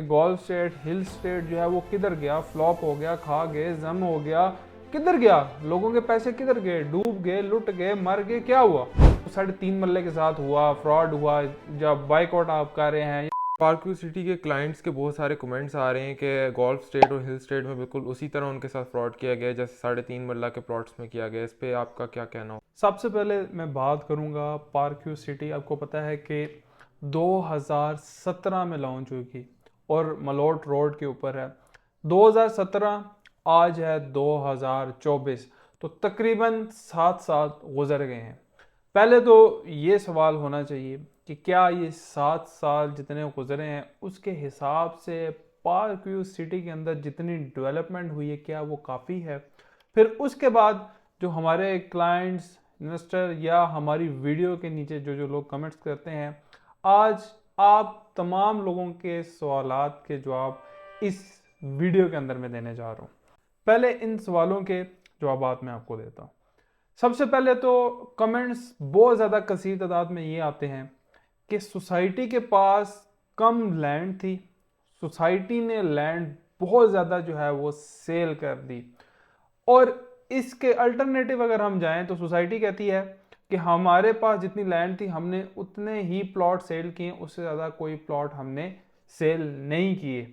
Golf state, hill state जो है वो किधर गया, फ्लॉप हो गया, खा गए, जम हो गया, किधर गया, लोगों के पैसे किधर गए, डूब गए, लुट गए, मर गए, क्या हुआ? 3.5 मरले के साथ हुआ, फ्रॉड हुआ, जब बाइकआउट आप कर रहे हैं। पार्क व्यू सिटी के क्लाइंट्स के बहुत सारे कमेंट्स आ रहे हैं कि गोल्फ स्टेट और हिल स्टेट में बिल्कुल उसी तरह उनके साथ फ्रॉड किया गया है जैसे 3.5 मरला के प्लॉट्स में किया गया। इस पे आपका क्या कहना हो? सबसे पहले मैं बात करूंगा पार्क व्यू सिटी। आपको पता है कि 2017 में लॉन्च हुई थी और मलोट रोड के ऊपर है। 2017 आज है 2024, तो तकरीबन 7 साल गुजर गए हैं। पहले तो ये सवाल होना चाहिए कि क्या ये 7 साल जितने गुजरे हैं उसके हिसाब से पार्क व्यू सिटी के अंदर जितनी डेवलपमेंट हुई है क्या वो काफ़ी है? फिर उसके बाद जो हमारे क्लाइंट्स, इन्वेस्टर या हमारी वीडियो के नीचे जो जो लोग कमेंट्स करते हैं, आज आप तमाम लोगों के सवालात के जवाब इस वीडियो के अंदर मैं देने जा रहा हूँ। पहले इन सवालों के जवाब मैं आपको देता हूँ। सबसे पहले तो कमेंट्स बहुत ज़्यादा कसीर तादाद में ये आते हैं कि सोसाइटी के पास कम लैंड थी, सोसाइटी ने लैंड बहुत ज़्यादा जो है वो सेल कर दी, और इसके अल्टरनेटिव अगर हम जाएं तो सोसाइटी कहती है कि हमारे पास जितनी लैंड थी हमने उतने ही प्लॉट सेल किए, उससे ज़्यादा कोई प्लॉट हमने सेल नहीं किए।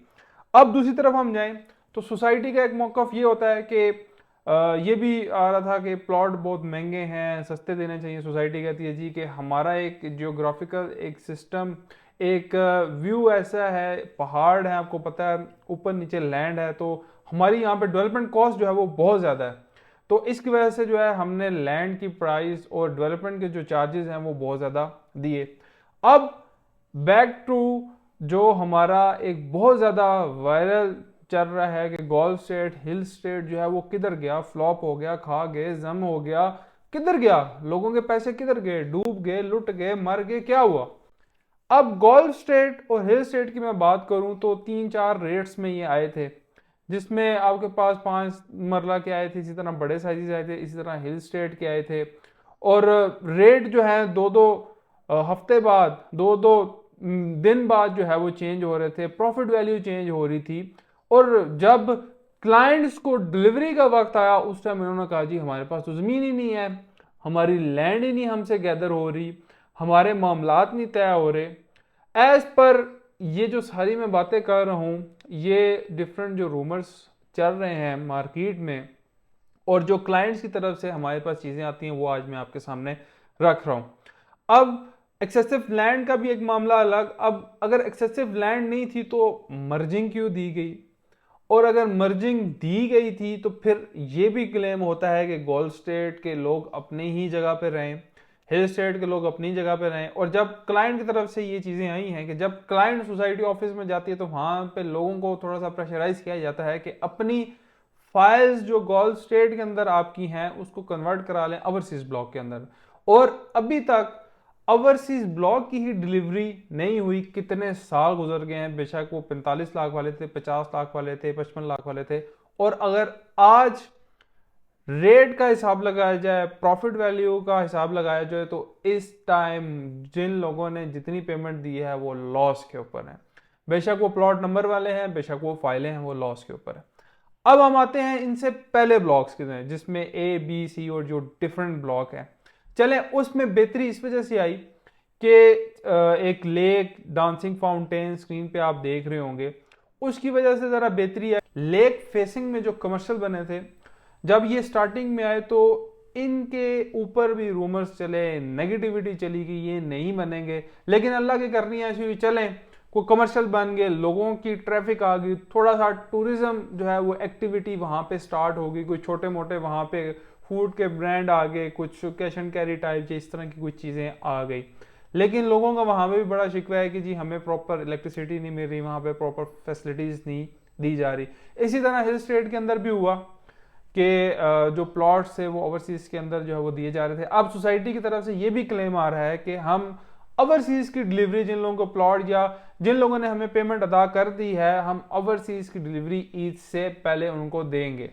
अब दूसरी तरफ हम जाएं तो सोसाइटी का एक मौक़िफ़ ये होता है कि ये भी आ रहा था कि प्लॉट बहुत महंगे हैं, सस्ते देने चाहिए। सोसाइटी कहती है जी कि हमारा एक जियोग्राफिकल एक सिस्टम, एक व्यू ऐसा है, पहाड़ है, आपको पता है, ऊपर नीचे लैंड है, तो हमारी यहाँ पे डेवलपमेंट कॉस्ट जो है वो बहुत ज़्यादा है। तो इसकी वजह से जो है हमने लैंड की प्राइस और डेवलपमेंट के जो चार्जेस हैं वो बहुत ज़्यादा दिए। अब बैक टू जो हमारा एक बहुत ज़्यादा वायरल चल रहा है कि गोल्फ स्टेट, हिल स्टेट जो है वो किधर गया, फ्लॉप हो गया, खा गए, जम हो गया, किधर गया, लोगों के पैसे किधर गए, डूब गए, लुट गए, मर गए, क्या हुआ? अब गोल्फ स्टेट और हिल स्टेट की मैं बात करूं तो 3-4 रेट्स में ये आए थे, जिसमें आपके पास 5 मरला के आए थे, इसी तरह बड़े साइजेस आए थे, इसी तरह हिल स्टेट के आए थे। और रेट जो है 2-2 हफ्ते बाद, 2-2 दिन बाद जो है वो चेंज हो रहे थे, प्रॉफिट वैल्यू चेंज हो रही थी। और जब क्लाइंट्स को डिलीवरी का वक्त आया उस टाइम उन्होंने कहा जी हमारे पास तो ज़मीन ही नहीं है, हमारी लैंड ही नहीं हमसे गैदर हो रही, हमारे मामलात नहीं तय हो रहे। एज पर ये जो सारी मैं बातें कर रहा हूँ, ये डिफरेंट जो रूमर्स चल रहे हैं मार्केट में और जो क्लाइंट्स की तरफ से हमारे पास चीज़ें आती हैं वो आज मैं आपके सामने रख रहा हूँ। अब एक्सेसिव लैंड का भी एक मामला अलग। अब अगर एक्सेसिव लैंड नहीं थी तो मर्जिंग क्यों दी गई, और अगर मर्जिंग दी गई थी तो फिर ये भी क्लेम होता है कि गोल्फ स्टेट के लोग अपनी ही जगह पे रहें, हिल स्टेट के लोग अपनी जगह पे रहें। और जब क्लाइंट की तरफ से ये चीज़ें आई हैं कि जब क्लाइंट सोसाइटी ऑफिस में जाती है तो वहाँ पे लोगों को थोड़ा सा प्रेशराइज किया जाता है कि अपनी फाइल्स जो गोल्फ स्टेट के अंदर आपकी हैं उसको कन्वर्ट करा लें ओवरसीज ब्लॉक के अंदर। और अभी तक ओवरसीज ब्लॉक की ही डिलीवरी नहीं हुई। कितने साल गुजर गए हैं, बेशक वो 45 लाख वाले थे, 50 लाख वाले थे, 55 लाख वाले थे। और अगर आज रेट का हिसाब लगाया जाए, प्रॉफिट वैल्यू का हिसाब लगाया जाए, तो इस टाइम जिन लोगों ने जितनी पेमेंट दी है वो लॉस के ऊपर है। बेशक वो प्लॉट नंबर वाले हैं, बेशक वो फाइलें हैं, वो लॉस के ऊपर है। अब हम आते हैं इनसे पहले ब्लॉक्स के हैं जिसमें ए बी सी और जो डिफरेंट ब्लॉक है। चलें, उसमें बेहतरी इस वजह से आई कि एक लेक, डांसिंग फाउंटेन स्क्रीन पे आप देख रहे होंगे, उसकी वजह से ज़रा बेहतरी है। लेक फेसिंग में जो कमर्शियल बने थे जब ये स्टार्टिंग में आए तो इनके ऊपर भी रूमर्स चले, नेगेटिविटी चली कि ये नहीं बनेंगे, लेकिन अल्लाह की करनी ऐसी हुई, चलें कोई कमर्शियल बन गए, लोगों की ट्रैफिक आ गई, थोड़ा सा टूरिज्म जो है वो एक्टिविटी वहाँ पे स्टार्ट हो गई, कोई छोटे मोटे वहाँ पे फूड के ब्रांड आ गए, कुछ कैश एंड कैरी टाइप इस तरह की कुछ चीज़ें आ गई। लेकिन लोगों का वहाँ पे भी बड़ा शिकवा है कि जी हमें प्रॉपर इलेक्ट्रिसिटी नहीं मिल रही, वहाँ पे प्रॉपर फैसिलिटीज़ नहीं दी जा रही। इसी तरह हिल स्टेट के अंदर भी हुआ कि जो प्लॉट्स थे वो ओवरसीज़ के अंदर जो है वो दिए जा रहे थे। अब सोसाइटी की तरफ से ये भी क्लेम आ रहा है कि हम ओवरसीज़ की डिलीवरी, जिन लोगों को प्लॉट या जिन लोगों ने हमें पेमेंट अदा कर दी है, हम ओवरसीज़ की डिलीवरी ईद से पहले उनको देंगे।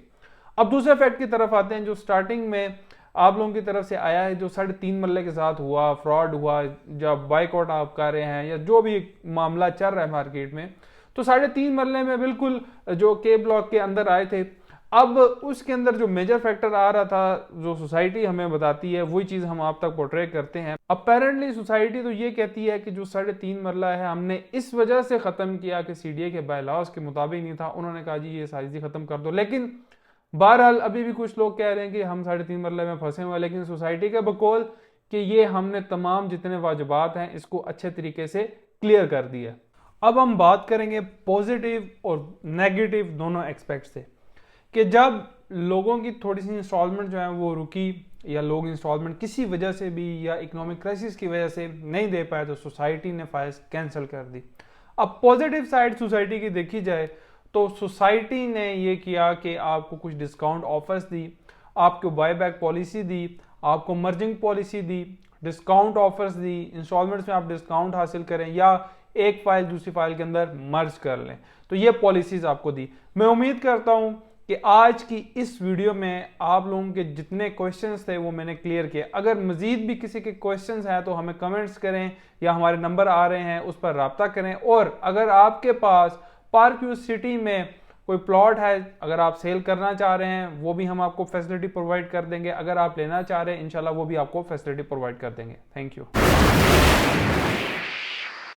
अब दूसरे फैक्ट की तरफ आते हैं जो स्टार्टिंग में आप लोगों की तरफ से आया है, जो 3.5 मरले के साथ हुआ, फ्रॉड हुआ, जब बाइकआउट आप कर रहे हैं या जो भी मामला चल रहा है मार्केट में, तो 3.5 मरले में बिल्कुल जो के ब्लॉक के अंदर आए थे। अब उसके अंदर जो मेजर फैक्टर आ रहा था, जो सोसाइटी हमें बताती है, वही चीज़ हम आप तक पोर्ट्रे करते हैं। अपेरेंटली सोसाइटी तो ये कहती है कि जो 3.5 मरला है हमने इस वजह से ख़त्म किया कि सीडीए के बायलॉज के मुताबिक नहीं था। उन्होंने कहा जी ये साइज ख़त्म कर दो, लेकिन बहरहाल अभी भी कुछ लोग कह रहे हैं कि हम 3.5 मरले में फंसे हुए हैं, लेकिन सोसाइटी का बकौल कि ये हमने तमाम जितने वाजिबात हैं इसको अच्छे तरीके से क्लियर कर दिया। अब हम बात करेंगे पॉजिटिव और नेगेटिव दोनों एक्सपेक्ट से, कि जब लोगों की थोड़ी सी इंस्टॉलमेंट जो है वो रुकी, या लोग इंस्टॉलमेंट किसी वजह से भी या इकोनॉमिक क्राइसिस की वजह से नहीं दे पाए, तो सोसाइटी ने फाइल्स कैंसिल कर दी। अब पॉजिटिव साइड सोसाइटी की देखी जाए तो सोसाइटी ने ये किया कि आपको कुछ डिस्काउंट ऑफर्स दी, आपको बायबैक पॉलिसी दी, आपको मर्जिंग पॉलिसी दी, डिस्काउंट ऑफर्स दी, इंस्टॉलमेंट्स में आप डिस्काउंट हासिल करें या एक फाइल दूसरी फाइल के अंदर मर्ज कर लें, तो ये पॉलिसीज आपको दी। मैं उम्मीद करता हूं कि आज की इस वीडियो में आप लोगों के जितने क्वेश्चंस थे वो मैंने क्लियर किए। अगर मजीद भी किसी के क्वेश्चंस हैं तो हमें कमेंट्स करें या हमारे नंबर आ रहे हैं उस पर रब्ता करें। और अगर आपके पास पार्क व्यू सिटी में कोई प्लॉट है, अगर आप सेल करना चाह रहे हैं, वो भी हम आपको फैसिलिटी प्रोवाइड कर देंगे। अगर आप लेना चाह रहे हैं इंशाल्लाह वो भी आपको फैसिलिटी प्रोवाइड कर देंगे। Thank you.